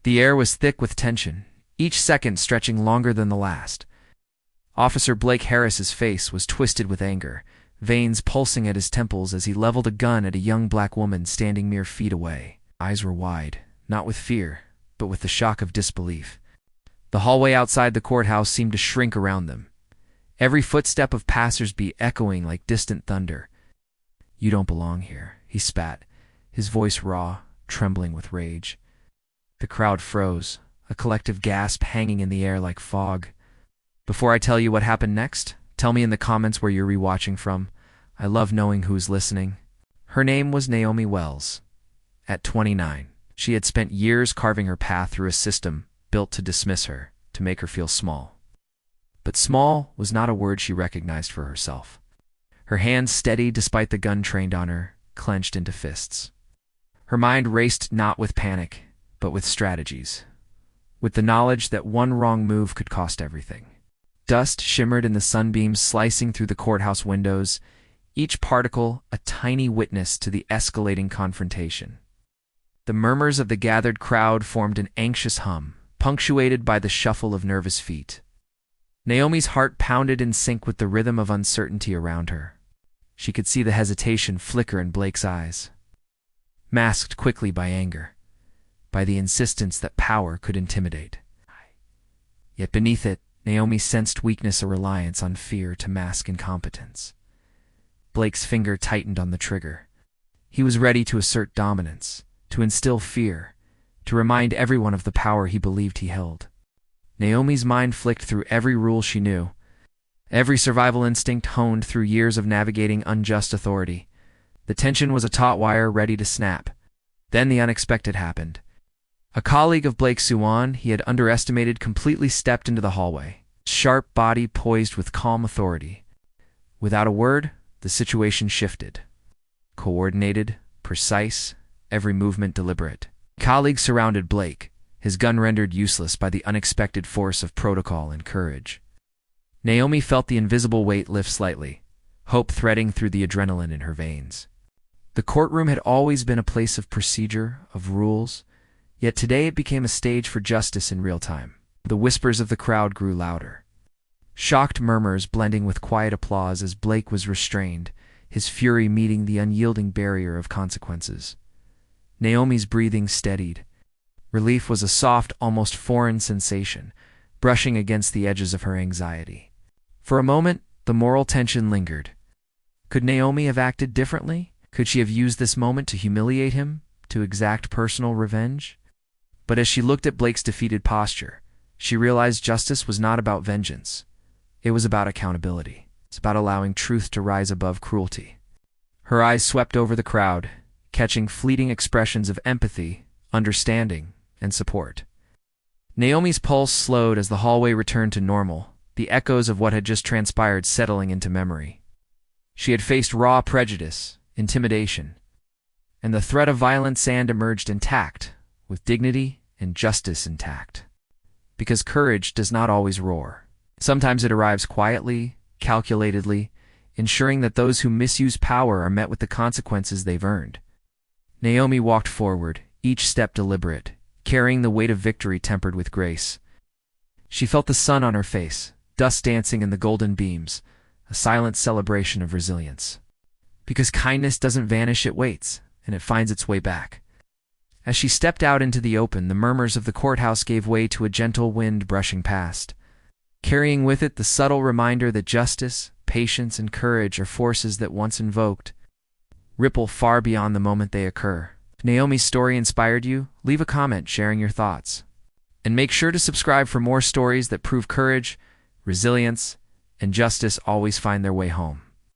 The air was thick with tension, each second stretching longer than the last. Officer Blake Harris's face was twisted with anger, veins pulsing at his temples as he leveled a gun at a young black woman standing mere feet away. Eyes were wide, not with fear, but with the shock of disbelief. The hallway outside the courthouse seemed to shrink around them, every footstep of passers-by echoing like distant thunder. "You don't belong here," he spat, his voice raw, trembling with rage. The crowd froze, a collective gasp hanging in the air like fog. "Before I tell you what happened next, tell me in the comments where you're rewatching from. I love knowing who's listening." Her name was Naomi Wells. At 29, she had spent years carving her path through a system built to dismiss her, to make her feel small. But small was not a word she recognized for herself. Her hands steady despite the gun trained on her, clenched into fists. Her mind raced not with panic, but with strategies, with the knowledge that one wrong move could cost everything. Dust shimmered in the sunbeams slicing through the courthouse windows, each particle a tiny witness to the escalating confrontation. The murmurs of the gathered crowd formed an anxious hum, punctuated by the shuffle of nervous feet. Naomi's heart pounded in sync with the rhythm of uncertainty around her. She could see the hesitation flicker in Blake's eyes, masked quickly by anger, by the insistence that power could intimidate. Yet beneath it, Naomi sensed weakness, a reliance on fear to mask incompetence. Blake's finger tightened on the trigger. He was ready to assert dominance, to instill fear, to remind everyone of the power he believed he held. Naomi's mind flicked through every rule she knew, every survival instinct honed through years of navigating unjust authority. The tension was a taut wire ready to snap. Then the unexpected happened. A colleague of Blake Suwan he had underestimated completely stepped into the hallway, sharp body poised with calm authority. Without a word, the situation shifted. Coordinated, precise, every movement deliberate. Colleague surrounded Blake, his gun rendered useless by the unexpected force of protocol and courage. Naomi felt the invisible weight lift slightly, hope threading through the adrenaline in her veins. The courtroom had always been a place of procedure, of rules, yet today it became a stage for justice in real time. The whispers of the crowd grew louder, shocked murmurs blending with quiet applause as Blake was restrained, his fury meeting the unyielding barrier of consequences. Naomi's breathing steadied. Relief was a soft, almost foreign sensation, brushing against the edges of her anxiety. For a moment, the moral tension lingered. Could Naomi have acted differently? Could she have used this moment to humiliate him, to exact personal revenge? But as she looked at Blake's defeated posture, she realized justice was not about vengeance. It was about accountability. It's about allowing truth to rise above cruelty. Her eyes swept over the crowd, catching fleeting expressions of empathy, understanding, and support. Naomi's pulse slowed as the hallway returned to normal, the echoes of what had just transpired settling into memory. She had faced raw prejudice, intimidation, and the threat of violent sand emerged intact, with dignity and justice intact. Because courage does not always roar. Sometimes it arrives quietly, calculatedly, ensuring that those who misuse power are met with the consequences they've earned. Naomi walked forward, each step deliberate, carrying the weight of victory tempered with grace. She felt the sun on her face, dust dancing in the golden beams, a silent celebration of resilience. Because kindness doesn't vanish, it waits, and it finds its way back. As she stepped out into the open, the murmurs of the courthouse gave way to a gentle wind brushing past, carrying with it the subtle reminder that justice, patience, and courage are forces that once invoked, ripple far beyond the moment they occur. If Naomi's story inspired you, leave a comment sharing your thoughts. And make sure to subscribe for more stories that prove courage, resilience, and justice always find their way home.